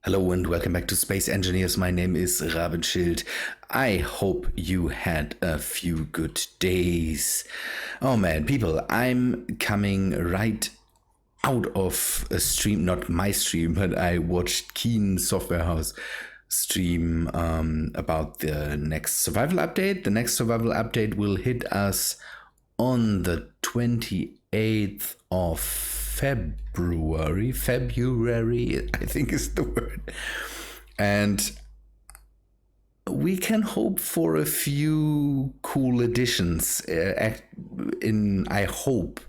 Hello and welcome back to Space Engineers. My name is Rabenschild. I hope you had a few good days. Oh man, people, I'm coming right out of a stream, not my stream, but I watched Keen Software House stream about the next survival update. The next survival update will hit us on the 28th of February, I think is the word. And we can hope for a few cool additions I hope,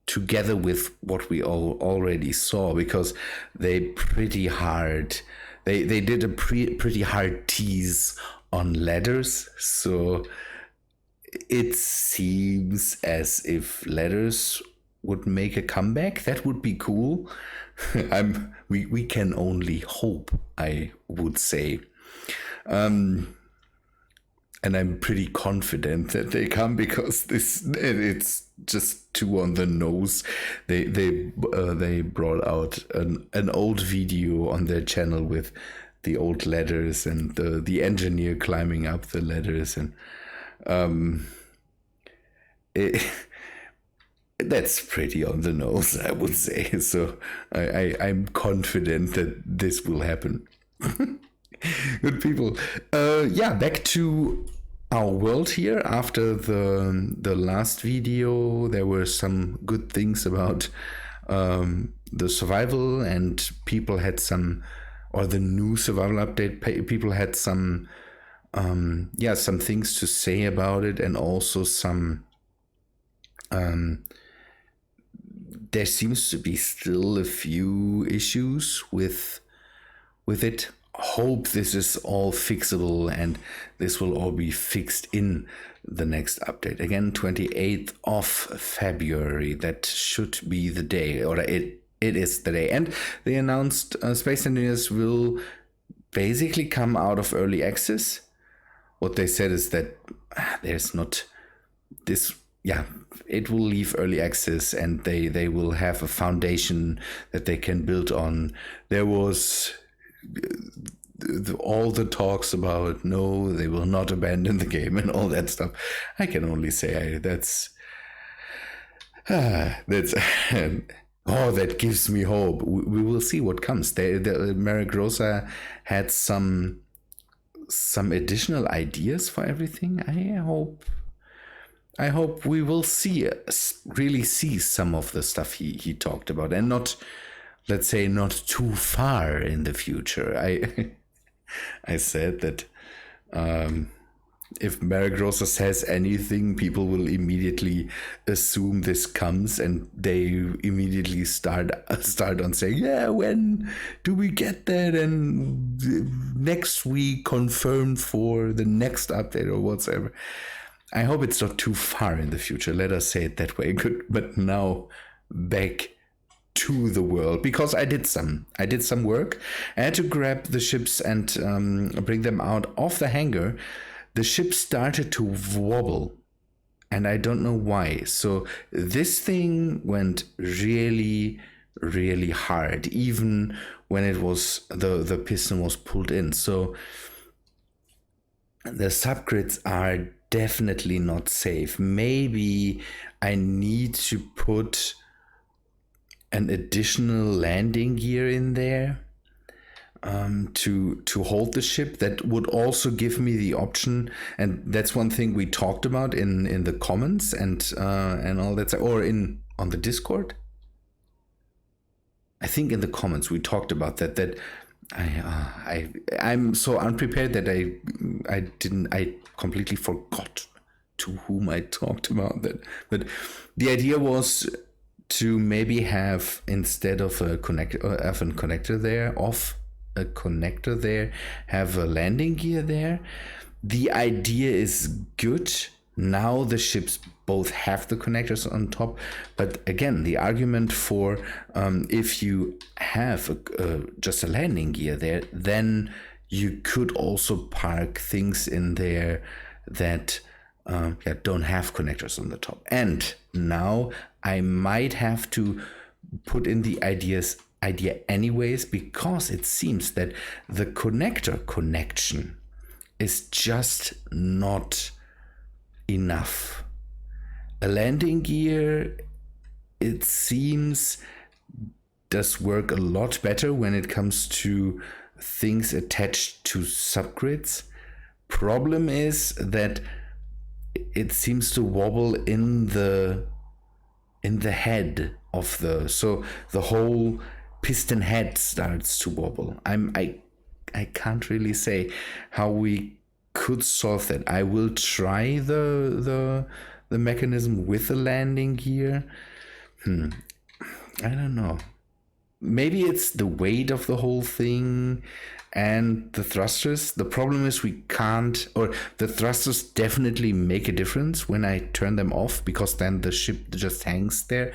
together with what we all already saw, because they pretty hard. They did a pretty hard tease on ladders, so it seems as if ladders would make a comeback. That would be cool. We can only hope, I would say. And I'm pretty confident that they come, because it's just too on the nose. They brought out an old video on their channel with the old ladders and the engineer climbing up the ladders, and that's pretty on the nose, I would say. So I'm confident that this will happen. Good people. Back to our world here. After the last video, there were some good things about the survival, and people had some, or the new survival update, people had some some things to say about it, and also some there seems to be still a few issues with it. Hope this is all fixable and this will all be fixed in the next update. Again, 28th of February, that should be the day, or it is the day. And they announced Space Engineers will basically come out of early access. What they said is that there's not this, it will leave early access, and they will have a foundation that they can build on. There was all the talks about, no, they will not abandon the game and all that stuff. I can only say that's that gives me hope. We will see what comes. Merrick Rosa had some additional ideas for everything. I hope we will really see some of the stuff he talked about, and not, let's say, not too far in the future. I said that if Merrick Rosa says anything, people will immediately assume this comes, and they immediately start on saying, when do we get that? And next week confirmed for the next update or whatsoever. I hope it's not too far in the future. Let us say it that way. Good. But now back to the world, because I did some work. I had to grab the ships and bring them out of the hangar. The ship started to wobble, and I don't know why. So this thing went really, really hard, even when it was the piston was pulled in. So the subgrids are definitely not safe. Maybe I need to put an additional landing gear in there to hold the ship. That would also give me the option, and that's one thing we talked about in the comments and all that, or on the Discord. I think in the comments we talked about that I'm so unprepared that I completely forgot to whom I talked about that. But the idea was to maybe have, instead of a connector there, have a landing gear there. The idea is good. Now the ships both have the connectors on top, but again, the argument for if you have just a landing gear there, then you could also park things in there that don't have connectors on the top. And now I might have to put in the ideas idea anyways, because it seems that the connector connection is just not enough. A landing gear, it seems, does work a lot better when it comes to things attached to subgrids. Problem is that it seems to wobble in the head of so the whole piston head starts to wobble. I can't really say how we could solve that. I will try the mechanism with the landing gear. I don't know. Maybe it's the weight of the whole thing and the thrusters. The problem is we can't, or the thrusters definitely make a difference when I turn them off, because then the ship just hangs there.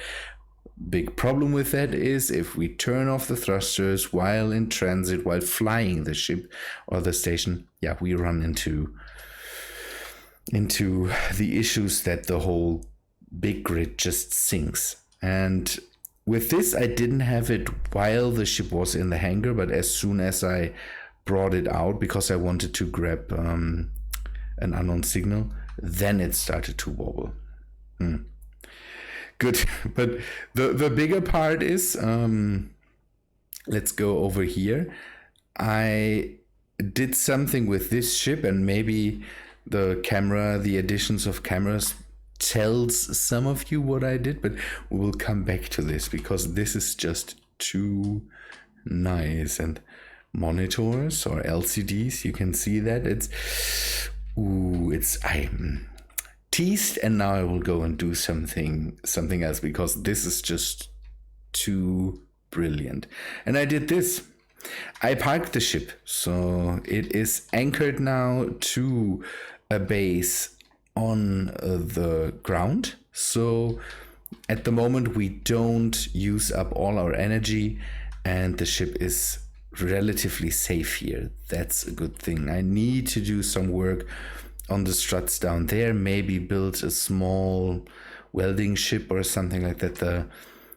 Big problem with that is if we turn off the thrusters while in transit, while flying the ship or the station, yeah, we run into the issues that the whole big grid just sinks. And with this, I didn't have it while the ship was in the hangar, but as soon as I brought it out, because I wanted to grab an unknown signal, then it started to wobble. Good. But the bigger part is, let's go over here. I did something with this ship, and maybe the additions of cameras tells some of you what I did, but we will come back to this because this is just too nice. And monitors or LCDs, you can see that I'm teased, and now I will go and do something else because this is just too brilliant. And I did this. I parked the ship, so it is anchored now to a base on the ground. So at the moment we don't use up all our energy, and the ship is relatively safe here. That's a good thing. I need to do some work on the struts down there, maybe build a small welding ship or something like that. The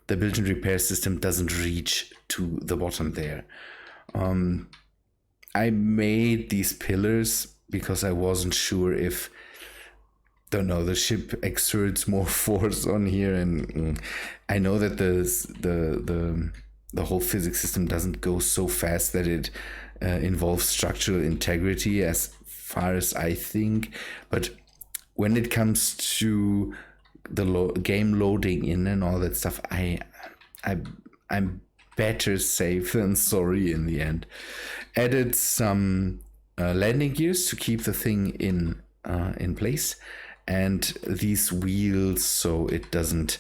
built-in repair system doesn't reach to the bottom there. I made these pillars because I wasn't sure if the ship exerts more force on here, and I know that the whole physics system doesn't go so fast that it involves structural integrity as far as I think, but when it comes to the game loading in and all that stuff, I'm better safe than sorry in the end. Added some landing gears to keep the thing in place, and these wheels so it doesn't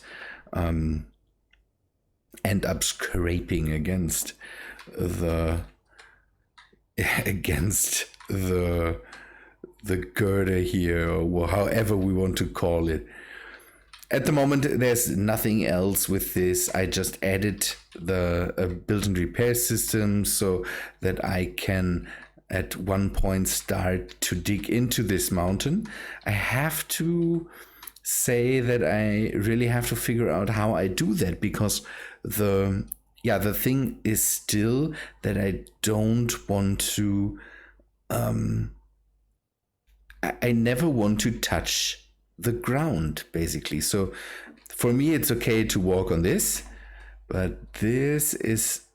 end up scraping against the girder here, or however we want to call it. At the moment, there's nothing else with this. I just added the built-in repair system so that I can at one point start to dig into this mountain. I have to say that I really have to figure out how I do that, because the thing is still that I don't want to I never want to touch the ground, basically. So for me, it's okay to walk on this, but this is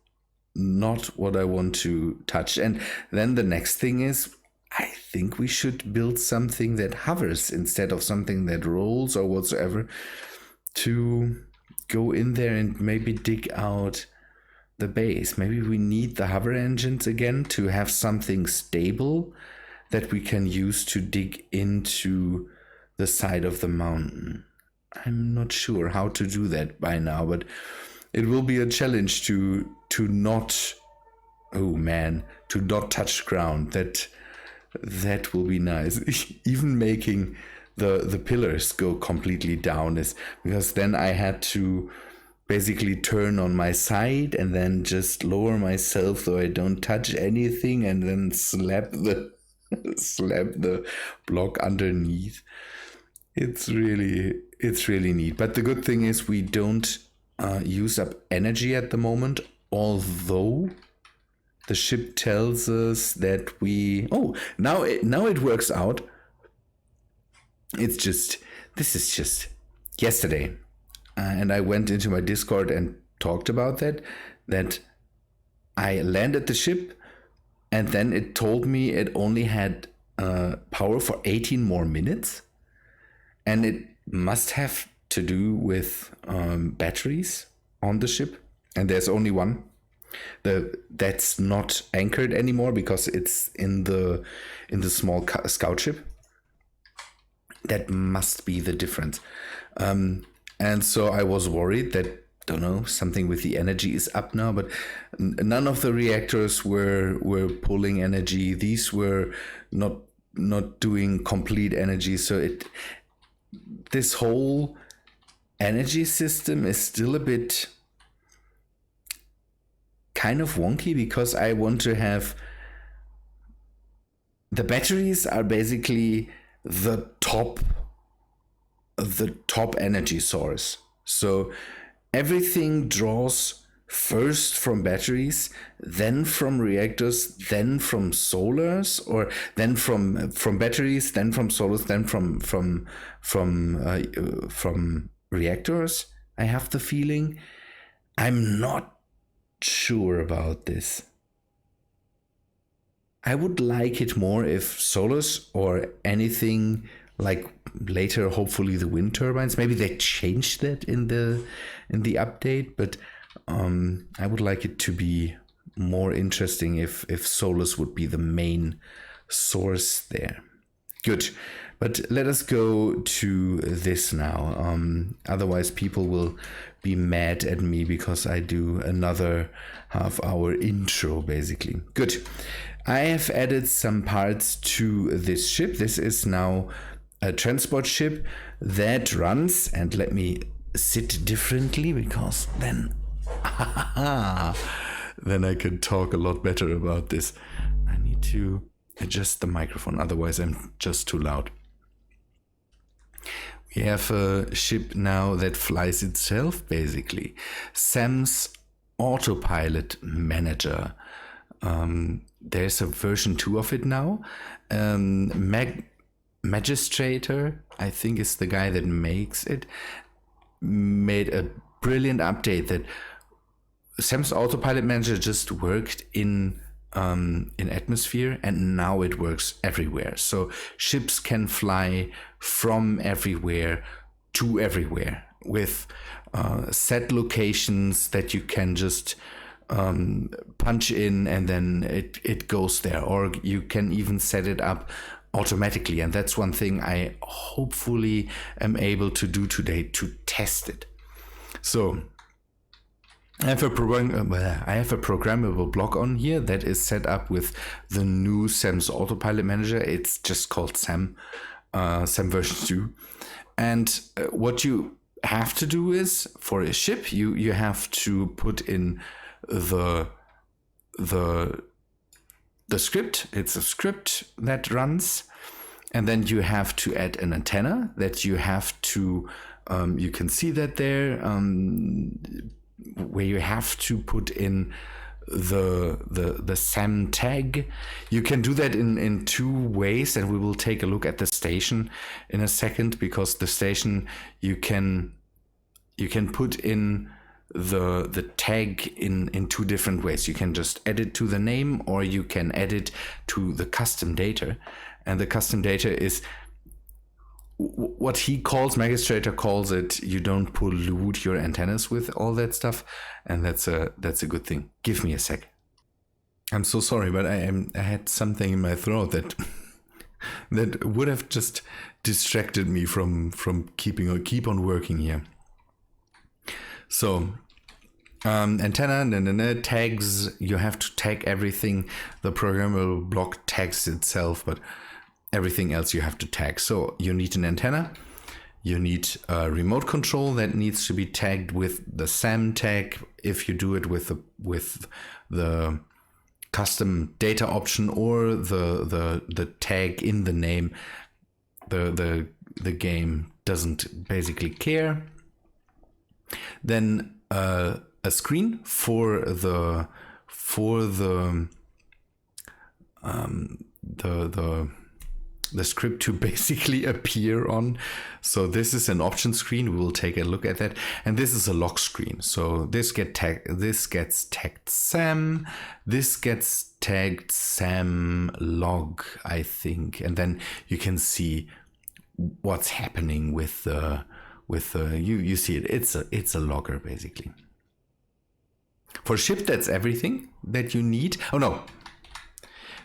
not what I want to touch. And then the next thing is, I think we should build something that hovers instead of something that rolls or whatsoever, to go in there and maybe dig out the base. Maybe we need the hover engines again to have something stable that we can use to dig into the side of the mountain. I'm not sure how to do that by now, but it will be a challenge to not touch ground. That will be nice. Even making the pillars go completely down is because then I had to basically turn on my side and then just lower myself so I don't touch anything, and then slap the block underneath. It's really neat. But the good thing is we don't use up energy at the moment although the ship tells us that now it works out. This is just yesterday. And I went into my Discord and talked about that I landed the ship, and then it told me it only had power for 18 more minutes. And it must have to do with batteries on the ship. And there's only one. That's not anchored anymore because it's in the small scout ship. That must be the difference. And so I was worried that, don't know, something with the energy is up now, but none of the reactors were pulling energy. These were not doing complete energy. So this whole energy system is still a bit kind of wonky, because I want to have the batteries are basically the top energy source. So everything draws first from batteries, then from reactors, then from solars, or then from batteries, then from solars, then from reactors. I have the feeling. I'm not sure about this. I would like it more if solars or anything like later, hopefully the wind turbines. Maybe they changed that in the update, but I would like it to be more interesting if solars would be the main source there. Good, but let us go to this now. Otherwise, people will be mad at me because I do another half-hour intro, basically. Good. I have added some parts to this ship. This is now a transport ship that runs, and let me sit differently because then I can talk a lot better about this. I need to adjust the microphone, otherwise I'm just too loud. We have a ship now that flies itself, basically. SAM's autopilot manager. There's a version 2 of it now. Magistrator, I think is the guy that makes it, made a brilliant update that SAM's autopilot manager just worked in atmosphere, and now it works everywhere. So ships can fly from everywhere to everywhere with set locations that you can just punch in, and then it goes there, or you can even set it up automatically. And that's one thing I hopefully am able to do today, to test it. So I have a programmable block on here that is set up with the new SAM's autopilot manager. It's just called SAM version 2. And what you have to do is, for a ship, you have to put in the script. It's a script that runs, and then you have to add an antenna that you have to you can see that there, where you have to put in the SAM tag. You can do that in two ways, and we will take a look at the station in a second, because the station you can put in the tag in two different ways. You can just add it to the name, or you can add it to the custom data. And the custom data is what he calls, Magistrator calls it, you don't pollute your antennas with all that stuff, and that's a good thing. Give me a sec. I'm so sorry, but I had something in my throat that that would have just distracted me from keep on working here. So antenna, tags, you have to tag everything. The programmable block tags itself, but everything else you have to tag. So you need an antenna, you need a remote control that needs to be tagged with the SAM tag. If you do it with the custom data option or the tag in the name, the game doesn't basically care. Then a screen for the script to basically appear on. So this is an option screen. We will take a look at that. And this is a lock screen. So this gets tagged SAM. This gets tagged SAM log, I think. And then you can see what's happening with the you see it. It's a logger basically. For ship, that's everything that you need. Oh no.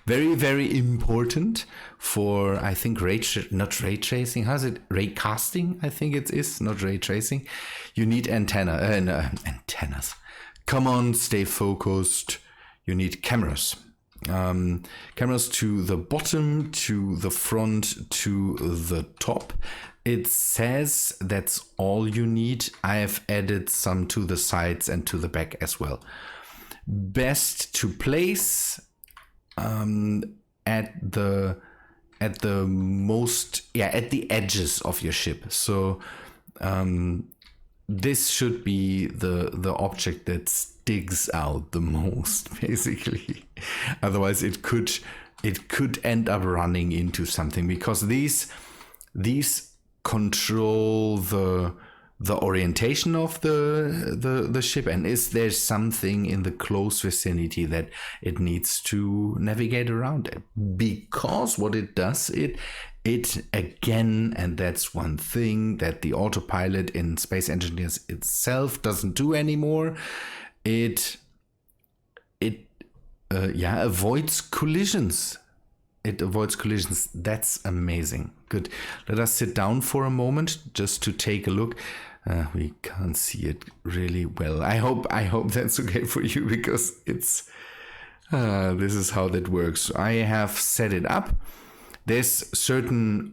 Very, very important for, I think, not ray tracing. How's it? Ray casting, I think it is, not ray tracing. You need antennas. Come on, stay focused. You need cameras. Cameras to the bottom, to the front, to the top. It says that's all you need. I have added some to the sides and to the back as well. Best to place at the edges of your ship. So this should be the object that sticks out the most, basically. Otherwise it could end up running into something, because these control the orientation of the ship, and is there something in the close vicinity that it needs to navigate around? Because what it does, it again, and that's one thing that the autopilot in Space Engineers itself doesn't do anymore, it avoids collisions. It avoids collisions. That's amazing. Good. Let us sit down for a moment just to take a look. We can't see it really well. I hope that's okay for you, because it's this is how that works. I have set it up. There's certain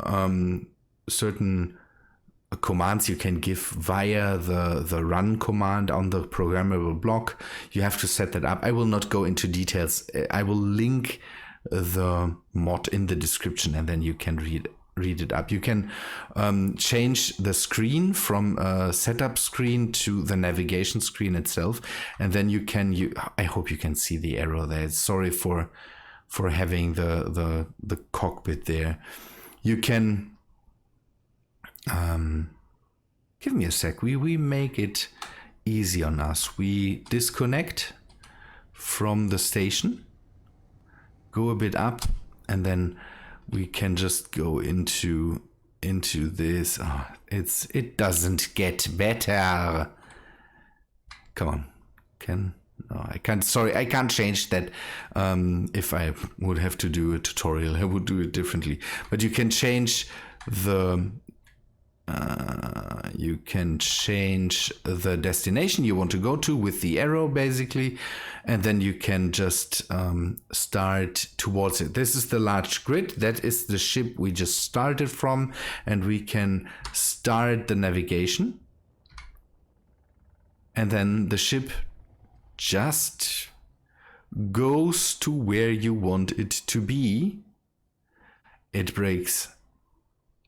commands you can give via the run command on the programmable block. You have to set that up. I will not go into details. I will link the mod in the description, and then you can read it up. You can change the screen from a setup screen to the navigation screen itself, and then I hope you can see the arrow there. Sorry for having the cockpit there. You can give me a sec. We make it easy on us. We disconnect from the station, go a bit up, and then we can just go into this. It doesn't get better. Come on. I can't. Sorry, I can't change that. If I would have to do a tutorial, I would do it differently. But you can change the destination you want to go to with the arrow, basically, and then you can just start towards it. This is the large grid. That is the ship we just started from, and we can start the navigation, and then the ship just goes to where you want it to be. It brakes,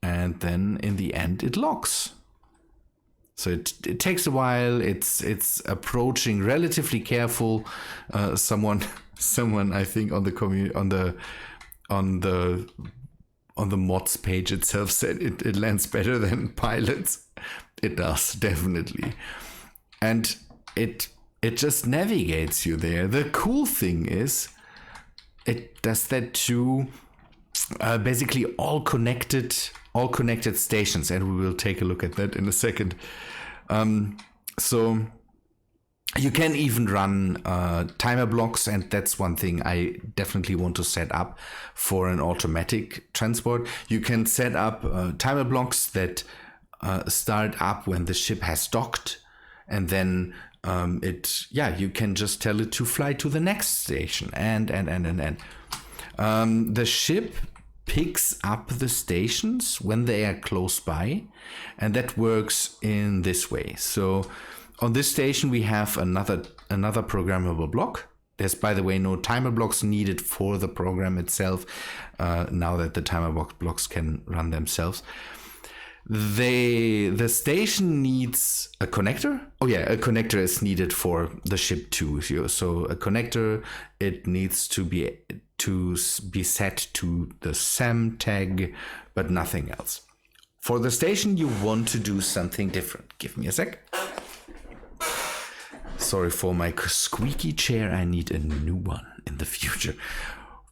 and then in the end it locks. So it takes a while. It's approaching relatively careful. Someone I think on the mods page itself said it lands better than pilots. It does, definitely. And it just navigates you there. The cool thing is it does that to basically all connected stations, and we will take a look at that in a second. So you can even run timer blocks, and that's one thing I definitely want to set up for an automatic transport. You can set up timer blocks that start up when the ship has docked, and then you can just tell it to fly to the next station, and the ship picks up the stations when they are close by, and that works in this way. So on this station we have another programmable block. There's, by the way, no timer blocks needed for the program itself, now that the timer blocks can run themselves. the station needs a connector. Oh yeah, a connector is needed for the ship too. So a connector, it needs to be set to the SAM tag, but nothing else. For the station, you want to do something different. Give me a sec. Sorry for my squeaky chair. I need a new one in the future.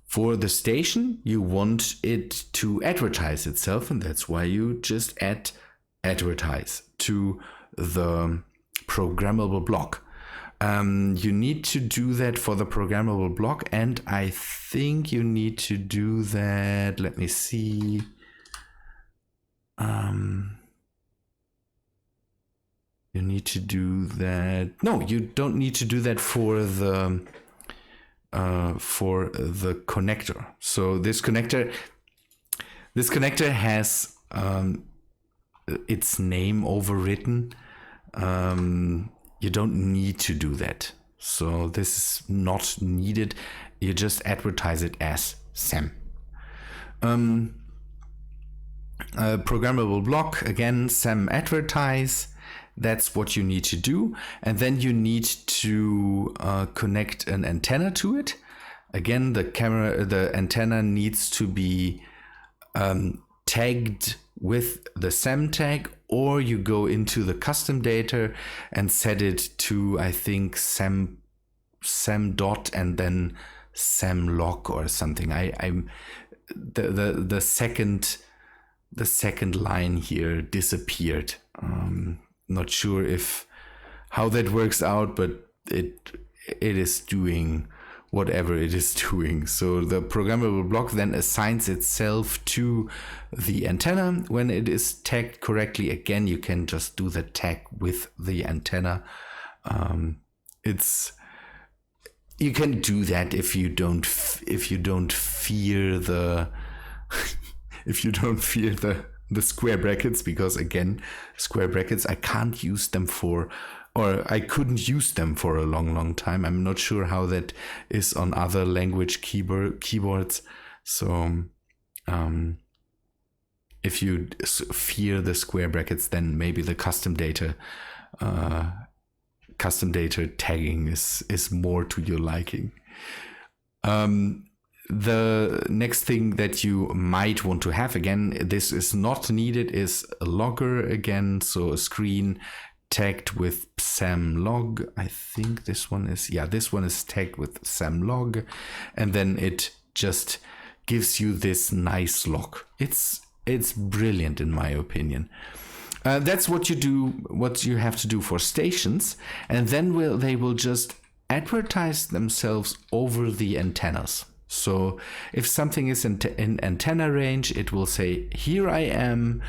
For the station, you want it to advertise itself, and that's why you just add advertise to the programmable block. You need to do that for the programmable block, and I think you need to do that. Let me see. You need to do that. No, you don't need to do that for the connector. So this connector has its name overwritten. You don't need to do that. So this is not needed. You just advertise it as SAM. Programmable block, again, SAM advertise. That's what you need to do. And then you need to connect an antenna to it. Again, the antenna needs to be tagged with the SAM tag, or you go into the custom data and set it to, I think, SAM dot and then SAM lock or something. The second line here disappeared. Not sure how that works out, but it is doing whatever it is doing. So the programmable block then assigns itself to the antenna when it is tagged correctly. Again, you can just do the tag with the antenna. You can do that if you don't fear the if you don't fear the square brackets, because again, square brackets, I can't use them I couldn't use them for a long time. I'm not sure how that is on other language keyboards. So if you fear the square brackets, then maybe the custom data tagging is more to your liking. The next thing that you might want to have, again, this is not needed, is a logger again. So a screen tagged with SAM log. I think this one is tagged with SAM log. And then it just gives you this nice log. It's brilliant in my opinion. That's what you have to do for stations. And then they will just advertise themselves over the antennas. So if something is in antenna range, it will say, here I am,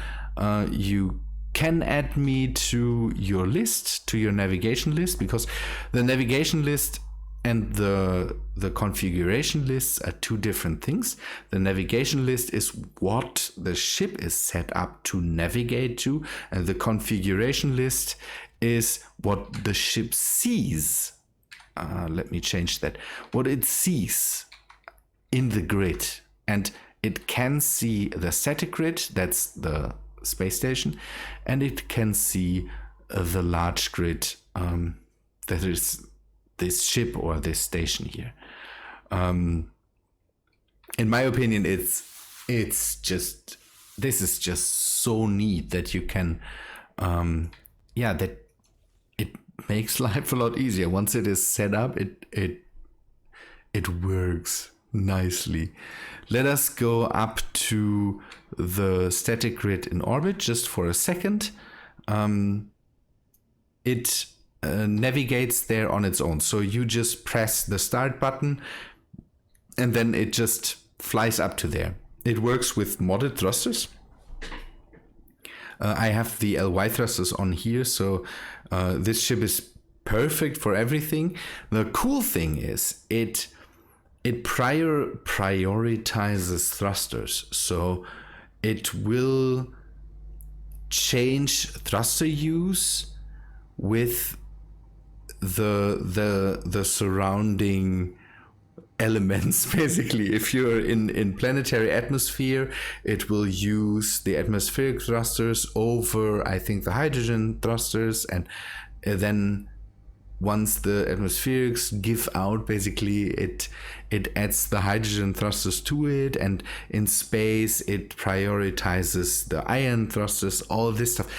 you can add me to your list, to your navigation list, because the navigation list and the configuration lists are two different things. The navigation list is what the ship is set up to navigate to, and the configuration list is what the ship sees. Let me change that. What it sees in the grid, and it can see the static grid, that's the space station, and it can see the large grid that is this ship or this station here. In my opinion, this is just so neat that you can that it makes life a lot easier. Once it is set up, it works nicely. Let us go up to the static grid in orbit just for a second. It navigates there on its own. So you just press the start button and then it just flies up to there. It works with modded thrusters. I have the LY thrusters on here, so this ship is perfect for everything. The cool thing is it prioritizes thrusters, so it will change thruster use with the surrounding elements. Basically, if you're in planetary atmosphere, it will use the atmospheric thrusters over, I think, the hydrogen thrusters, and then once the atmospherics give out, basically it adds the hydrogen thrusters to it, and in space it prioritizes the ion thrusters, all this stuff.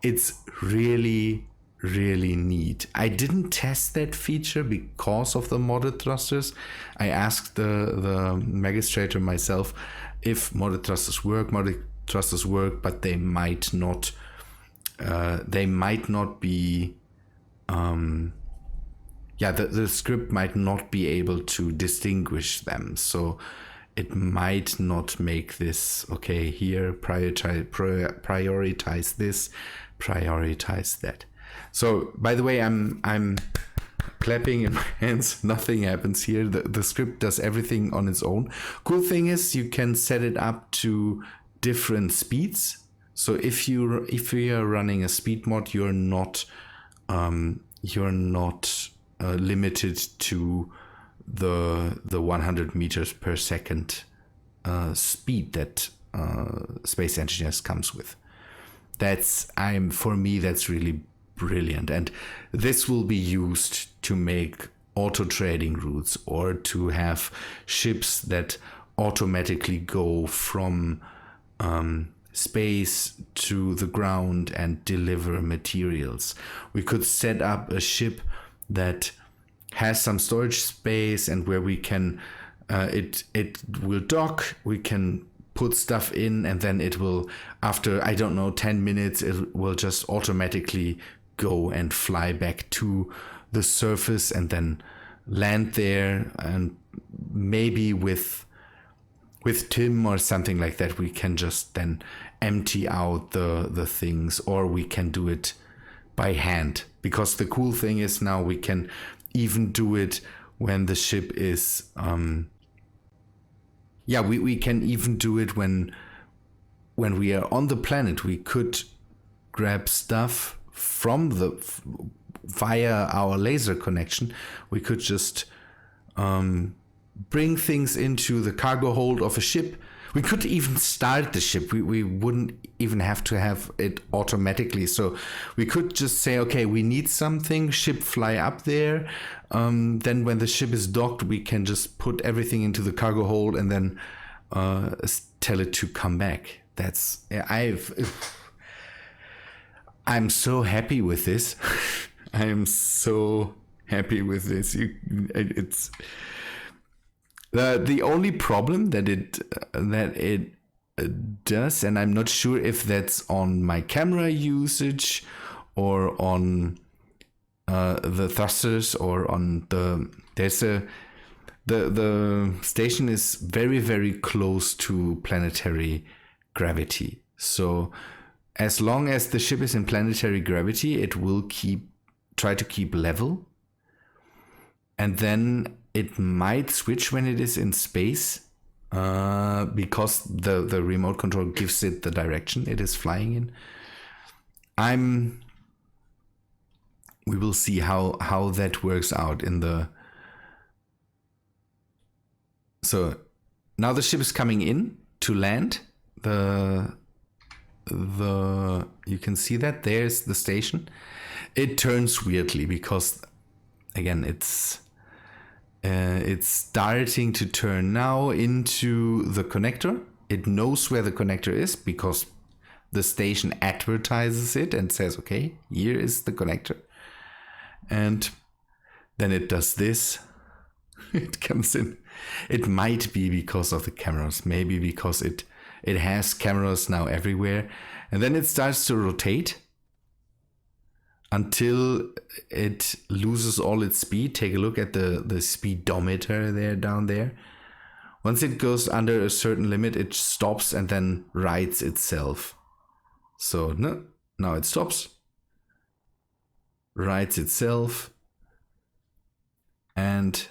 It's really neat. I didn't test that feature because of the modded thrusters. I asked the magistrator myself if modded thrusters work. Modded thrusters work, but they might not be the script might not be able to distinguish them, so it might not make this, okay, here prioritize this, prioritize that. So, by the way, I'm clapping in my hands. Nothing happens here. The script does everything on its own. Cool thing is you can set it up to different speeds. So if you are running a speed mod, you're not limited to the 100 meters per second speed that Space Engineers comes with. For me, that's really brilliant, and this will be used to make auto trading routes, or to have ships that automatically go from space to the ground and deliver materials. We could set up a ship that has some storage space, and where we can it will dock, we can put stuff in, and then it will, after, I don't know, 10 minutes, it will just automatically go and fly back to the surface and then land there. And maybe with Tim or something like that, we can just then empty out the things, or we can do it by hand. Because the cool thing is now we can even do it when the ship is we can even do it when we are on the planet. We could grab stuff from via our laser connection. We could just bring things into the cargo hold of a ship. We could even start the ship. We wouldn't even have to have it automatically. So we could just say, okay, we need something, ship fly up there. Then when the ship is docked, we can just put everything into the cargo hold and then tell it to come back. I'm so happy with this. I am so happy with this. It's the only problem that it does, and I'm not sure if that's on my camera usage or on the thrusters or on the station is very, very close to planetary gravity. So as long as the ship is in planetary gravity, it will try to keep level. And then it might switch when it is in space, because the remote control gives it the direction it is flying in. We will see how that works out in the. So now the ship is coming in to land. You can see that there's the station. It turns weirdly because, again, it's starting to turn now into the connector. It knows where the connector is because the station advertises it and says, okay, here is the connector. And then it does this. It comes in. It might be because of the cameras, maybe because it has cameras now everywhere. And then it starts to rotate until it loses all its speed. Take a look at the speedometer down there. Once it goes under a certain limit, it stops and then rights itself. So no, now it stops, rights itself, and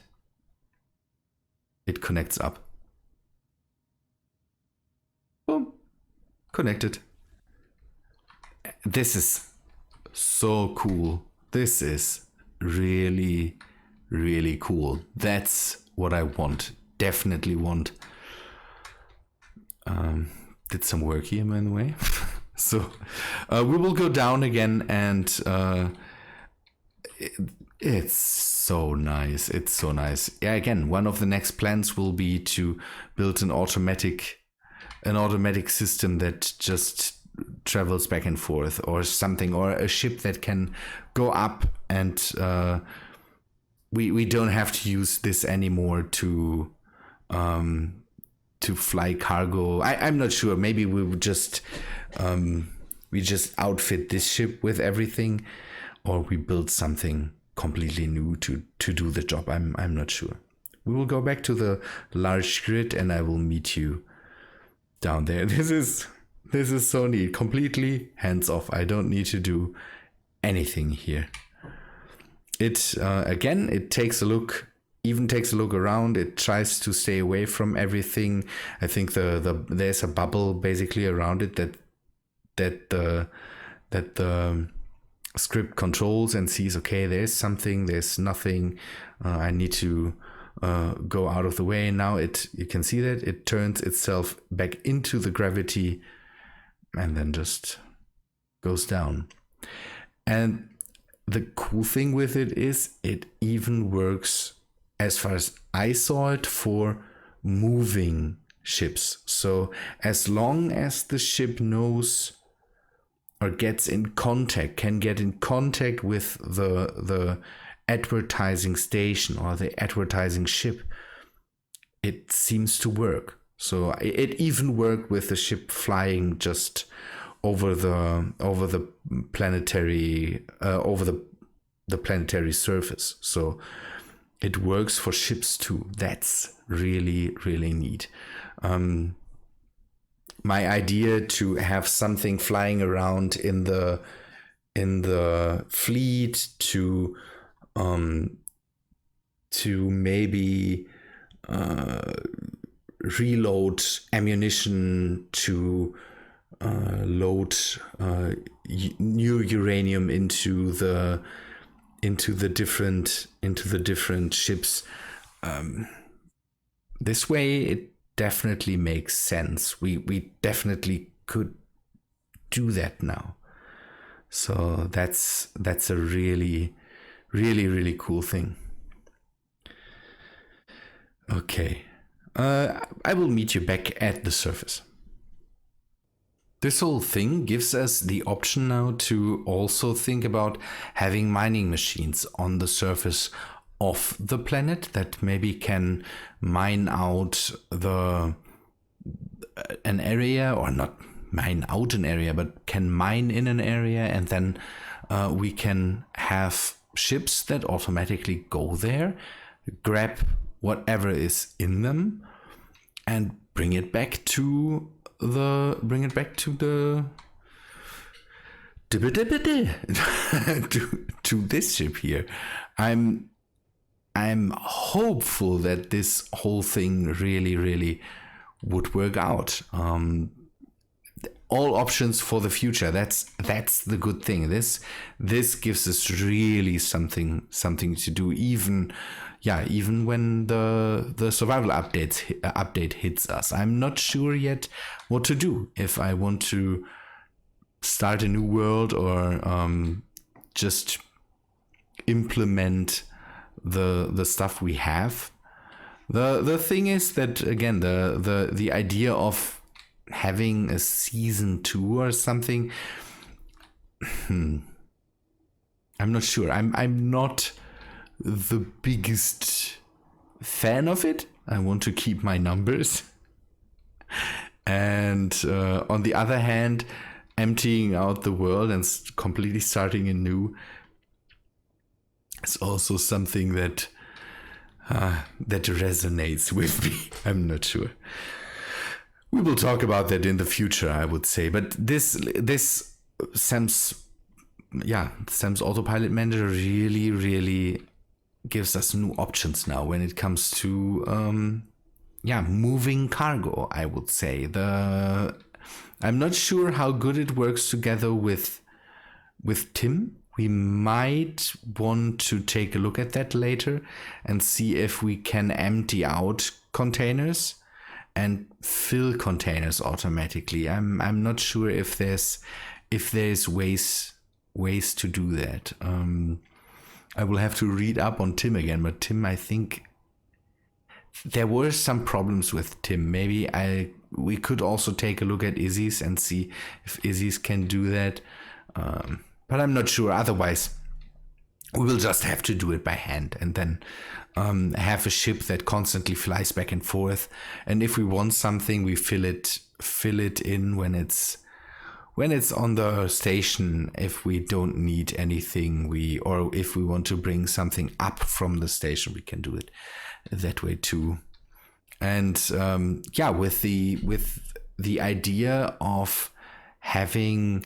it connects up. Boom, connected. This is so cool. This is really, really cool. That's what I want. Definitely want. Did some work here, by the way. So we will go down again, and it's so nice. It's so nice. Yeah, again, one of the next plans will be to build an automatic system that just travels back and forth, or something, or a ship that can go up, and we don't have to use this anymore to fly cargo. I'm not sure. Maybe we would just outfit this ship with everything, or we build something completely new to do the job. I'm not sure. We will go back to the large grid, and I will meet you down there. This is so neat. Completely hands off. I don't need to do anything here. It again, it takes a look around. It tries to stay away from everything. I think there's a bubble basically around it that the script controls and sees, okay, there's something, there's nothing, I need to go out of the way. Now you can see that it turns itself back into the gravity and then just goes down. And the cool thing with it is it even works, as far as I saw it, for moving ships. So as long as the ship knows or can get in contact with the advertising station or the advertising ship, it seems to work. So it even worked with the ship flying just over the planetary surface. So it works for ships too. That's really, really neat. My idea to have something flying around in the fleet to maybe reload ammunition, to load new uranium into the different ships. This way, it definitely makes sense. We definitely could do that now. So that's a really, really, really cool thing. Okay, I will meet you back at the surface. This whole thing gives us the option now to also think about having mining machines on the surface of the planet that maybe can mine out an area, or not mine out an area, but can mine in an area, and then we can have ships that automatically go there, grab whatever is in them, and bring it back to this ship here. I'm hopeful that this whole thing really, really would work out. All options for the future. That's the good thing. This gives us really something to do. Even when the survival update hits us. I'm not sure yet what to do. If I want to start a new world, or just implement the stuff we have. The thing is that, again, the idea of having a season 2 or something, I'm not sure. I'm not the biggest fan of it. I want to keep my numbers. And on the other hand, emptying out the world and completely starting anew is also something that resonates with me. I'm not sure. We will talk about that in the future, I would say. But this SAM's Autopilot Manager really, really gives us new options now when it comes to moving cargo, I would say. I'm not sure how good it works together with Tim, we might want to take a look at that later and see if we can empty out containers and fill containers automatically. I'm not sure if there's ways to do that. I will have to read up on Tim again, but Tim, I think there were some problems with Tim. Maybe we could also take a look at Izzy's and see if Izzy's can do that. But I'm not sure. Otherwise, we will just have to do it by hand and then have a ship that constantly flies back and forth. And if we want something, we fill it in when it's on the station. If we don't need anything, or if we want to bring something up from the station, we can do it that way too. And with the idea of having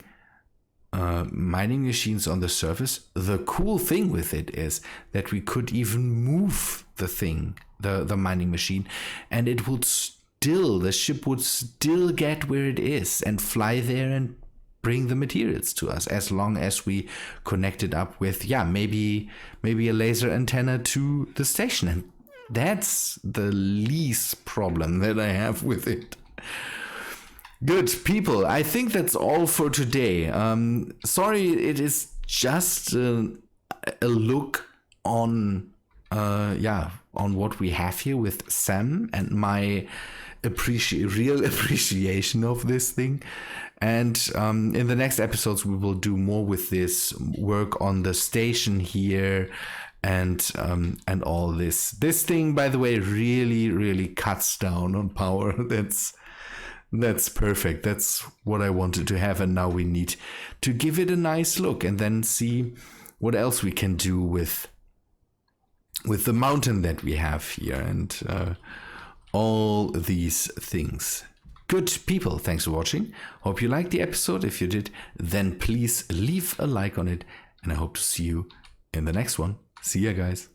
mining machines on the surface, the cool thing with it is that we could even move the mining machine, and the ship would still get where it is and fly there and bring the materials to us, as long as we connect it up with maybe a laser antenna to the station. And that's the least problem that I have with it. Good people, I think that's all for today. Sorry, it is just a look on what we have here with Sam and my real appreciation of this thing. And in the next episodes, we will do more with this work on the station here and all this. This thing, by the way, really, really cuts down on power. That's perfect. That's what I wanted to have. And now we need to give it a nice look and then see what else we can do with the mountain that we have here and all these things. Good people, thanks for watching. Hope you liked the episode. If you did, then please leave a like on it. And I hope to see you in the next one. See ya, guys.